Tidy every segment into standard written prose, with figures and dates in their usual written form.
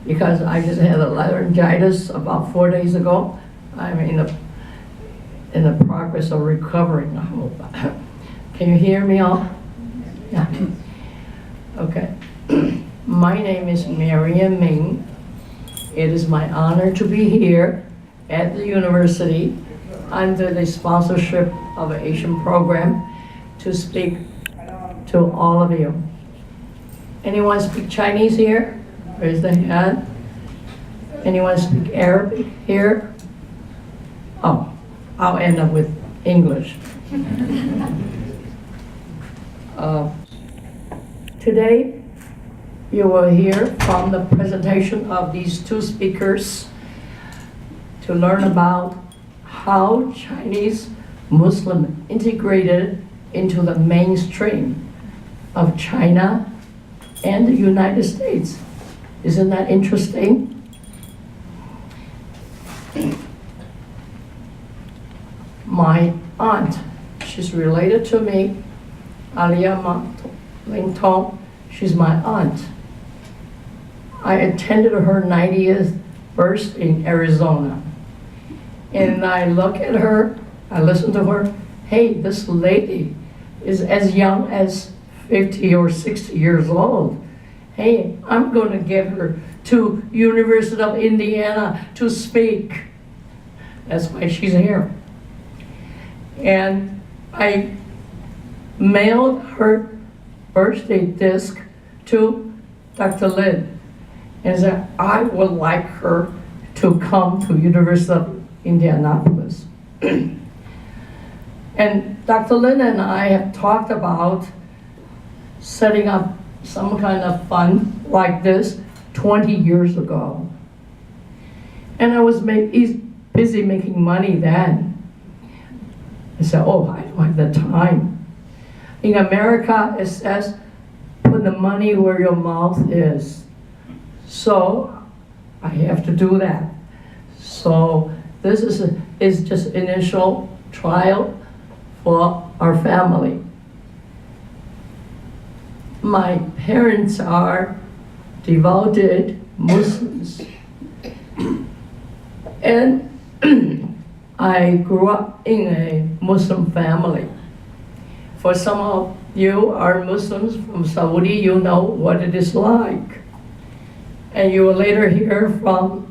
because I just had a laryngitis about 4 days ago. I'm in the progress of recovering, I hope. Can you hear me all? Yeah. Okay. My name is Marian Ming. It is my honor to be here at the university under the sponsorship of an Asian program to speak to all of you. Anyone speak Chinese here? Raise the hand. Anyone speak Arabic here? Oh, I'll end up with English. Today, you will hear from the presentation of these two speakers to learn about how Chinese Muslim integrated into the mainstream of China and the United States. Isn't that interesting? My aunt, she's related to me, Alia Lingtong, she's my aunt. I attended her 90th birthday in Arizona. And I look at her, I listen to her, hey, this lady is as young as 50 or 60 years old. Hey, I'm going to get her to University of Indiana to speak. That's why she's here. And I mailed her birthday disc to Dr. Lin and said, I would like her to come to University of Indianapolis. And Dr. Lin and I have talked about setting up some kind of fund like this 20 years ago. And I was busy making money then. I said, oh, I don't have the time. In America, it says, put the money where your mouth is. So I have to do that. So this is just initial trial for our family. My parents are devoted Muslims. And I grew up in a Muslim family. For some of you are Muslims from Saudi, you know what it is like. And you will later hear from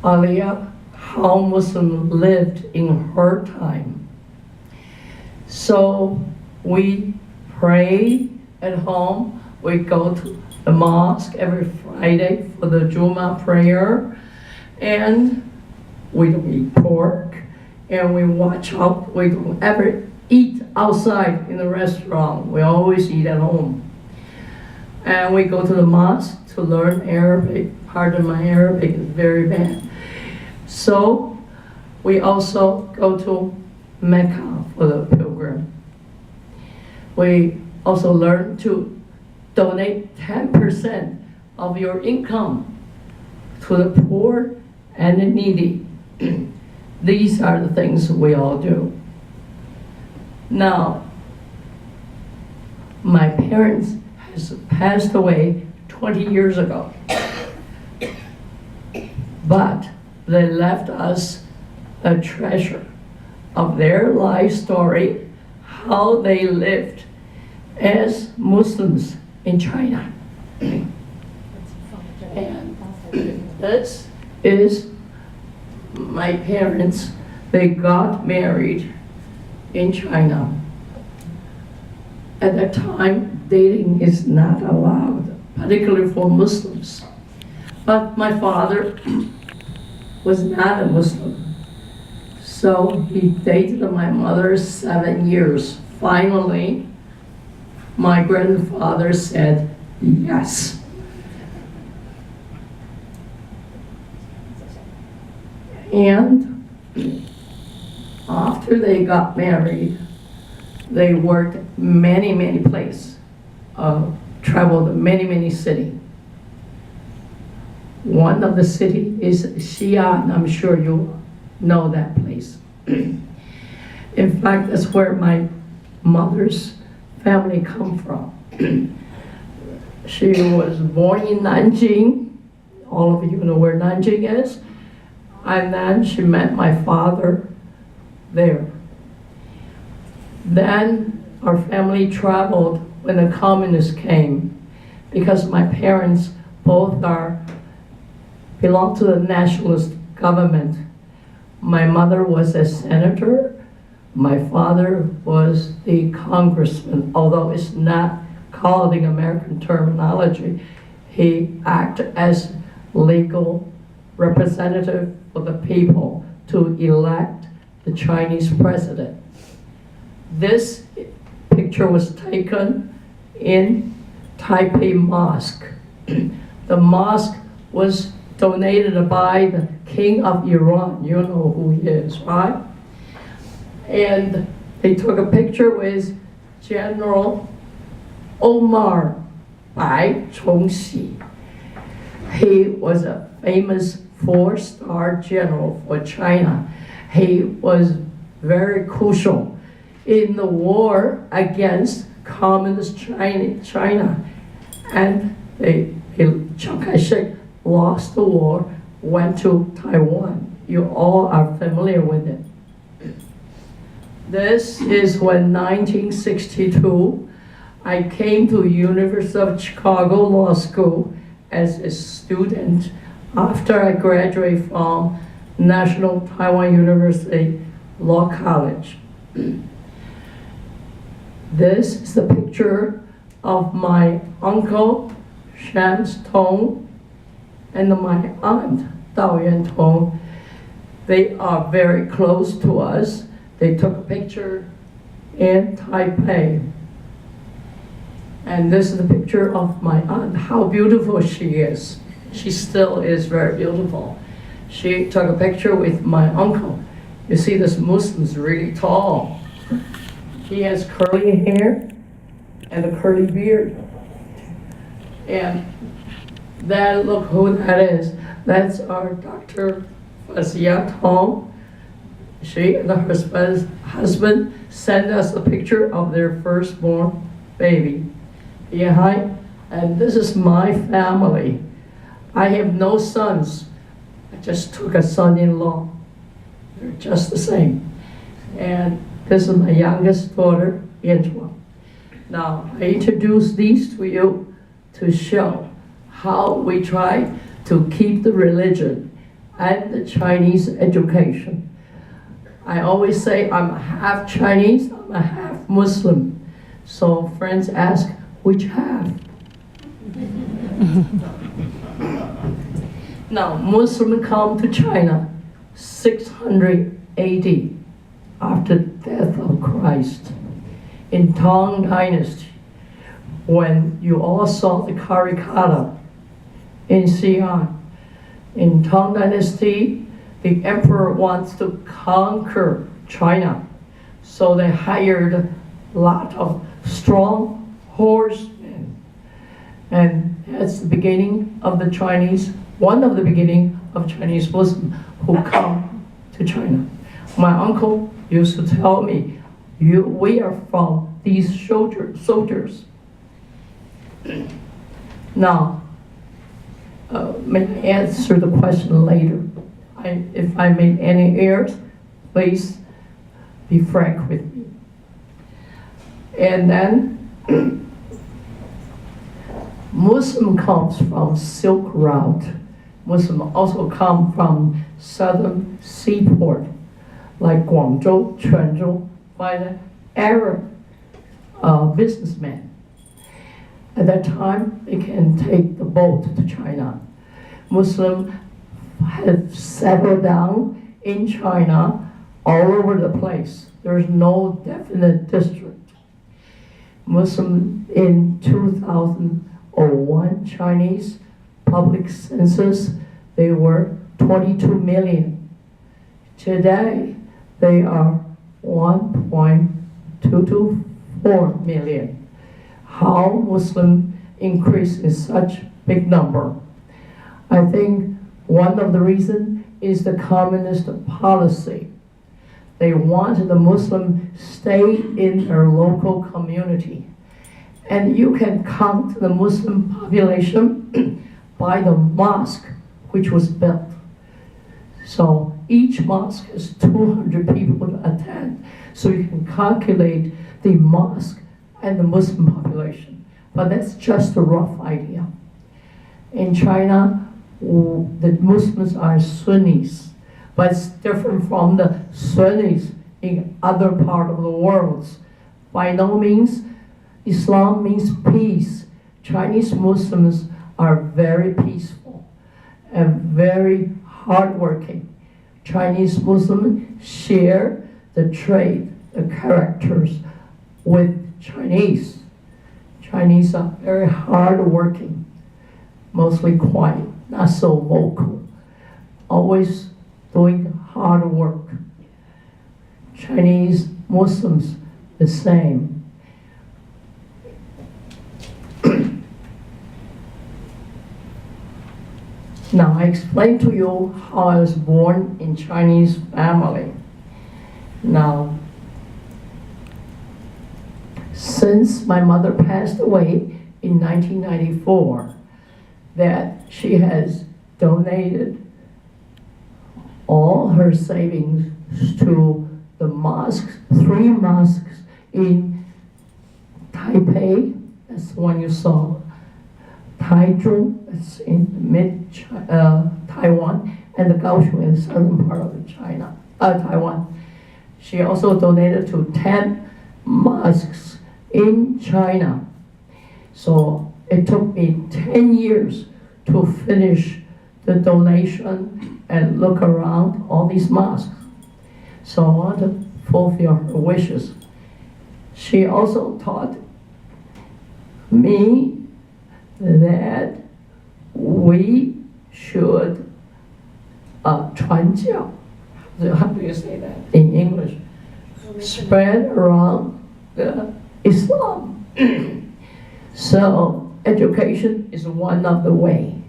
Alia how Muslims lived in her time. So we pray at home. We go to the mosque every Friday for the Jummah prayer. And we don't eat pork. And we watch out. We don't ever eat outside in the restaurant. We always eat at home. And we go to the mosque to learn Arabic. Pardon, my Arabic is very bad. So we also go to Mecca for the pilgrim. We also learn to donate 10% of your income to the poor and the needy. These are the things we all do. Now, my parents has passed away 20 years ago. But they left us a treasure of their life story, how they lived as Muslims in China. And this is my parents. They got married in China. At that time, dating is not allowed, particularly for Muslims. But my father was not a Muslim. So he dated my mother 7 years. Finally, my grandfather said yes. And after they got married, they worked many places, traveled many cities. One of the city is Xi'an. I'm sure you know that place. In fact, that's where my mother's family come from. She was born in Nanjing. All of you know where Nanjing is. And then she met my father there. Then our family traveled when the communists came, because my parents both belong to the nationalist government. My mother was a senator. My father was the congressman, although it's not called in American terminology. He acted as legal representative for the people to elect the Chinese president. This picture was taken in Taipei Mosque. The mosque was donated by the King of Iran. You know who he is, right? And they took a picture with General Omar Bai Chongxi. He was a famous 4-star general for China. He was very crucial in the war against communist China. And Chiang Kai-shek lost the war, went to Taiwan. You all are familiar with it. This is when 1962, I came to University of Chicago Law School as a student after I graduated from National Taiwan University Law College. This is the picture of my uncle, Shams Tong, and my aunt, Dao Yuan Tong. They are very close to us. They took a picture in Taipei. And this is the picture of my aunt, how beautiful she is. She still is very beautiful. She took a picture with my uncle. You see, this Muslim's really tall. He has curly hair and a curly beard. And that, look who that is. That's our Dr. Fazia Tong. She and her husband sent us a picture of their firstborn baby. Yeah, and this is my family. I have no sons. I just took a son-in-law. They're just the same. And this is my youngest daughter, Angela. Now, I introduce these to you to show how we try to keep the religion and the Chinese education. I always say I'm half Chinese, I'm a half Muslim. So friends ask, which half? Now, Muslims come to China 600 AD, after the death of Christ. In Tang Dynasty, when you all saw the Karikata in Xi'an. In Tang Dynasty, the emperor wants to conquer China. So they hired a lot of strong horsemen. And that's the beginning of the Chinese, one of the beginning of Chinese Muslims who come to China. My uncle used to tell me, we are from these soldiers. Now, may I answer the question later? If I made any errors, please be frank with me. And then, Muslim comes from Silk Route. Muslim also come from southern seaport, like Guangzhou, Quanzhou, by the Arab businessmen. At that time, they can take the boat to China. Muslims have settled down in China all over the place. There's no definite district. Muslim in 2001 Chinese public census, they were 22 million. Today, they are 1.224 million. How Muslim increase in such big number? I think one of the reasons is the communist policy. They want the Muslim stay in their local community. And you can count the Muslim population by the mosque which was built. So each mosque has 200 people to attend. So you can calculate the mosque and the Muslim population. But that's just a rough idea. In China, the Muslims are Sunnis, but it's different from the Sunnis in other parts of the world. By no means, Islam means peace. Chinese Muslims are very peaceful and very hardworking. Chinese Muslims share the trait, the characters with Chinese. Chinese are very hardworking, mostly quiet, not so vocal, always doing hard work. Chinese Muslims, the same. Now, I explained to you how I was born in Chinese family. Now, since my mother passed away in 1994, that she has donated all her savings to the mosques, 3 mosques in Taipei, that's the one you saw, Taichung, that's in mid-Taiwan, and the Kaohsiung in the southern part of Taiwan. She also donated to 10 mosques in China. So it took me 10 years to finish the donation and look around all these mosques. So I want to fulfill her wishes. She also taught me that we should 传教. How do you say that in English? Spread around the Islam. So education is one of the way.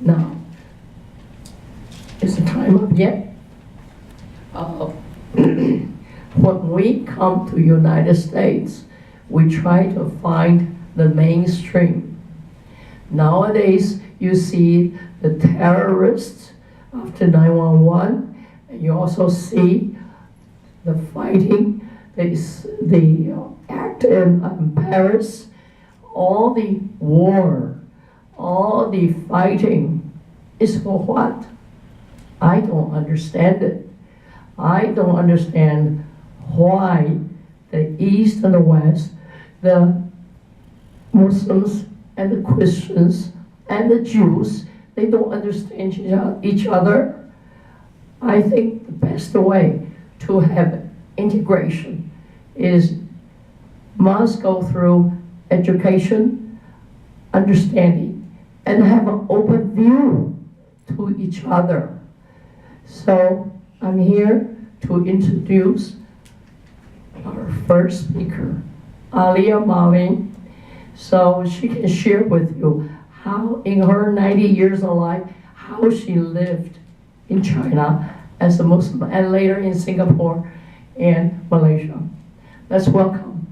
Now, is the time up yet? When we come to United States, we try to find the mainstream. Nowadays, you see the terrorists after 9/11, and you also see the fighting, the act in Paris, all the war, all the fighting is for what? I don't understand it. I don't understand why the East and the West, the Muslims and the Christians and the Jews, they don't understand each other. I think the best way to have integration is must go through education, understanding, and have an open view to each other. So I'm here to introduce our first speaker, Alia Malin, so she can share with you how in her 90 years of life, how she lived in China as a Muslim and later in Singapore and Malaysia. Let's welcome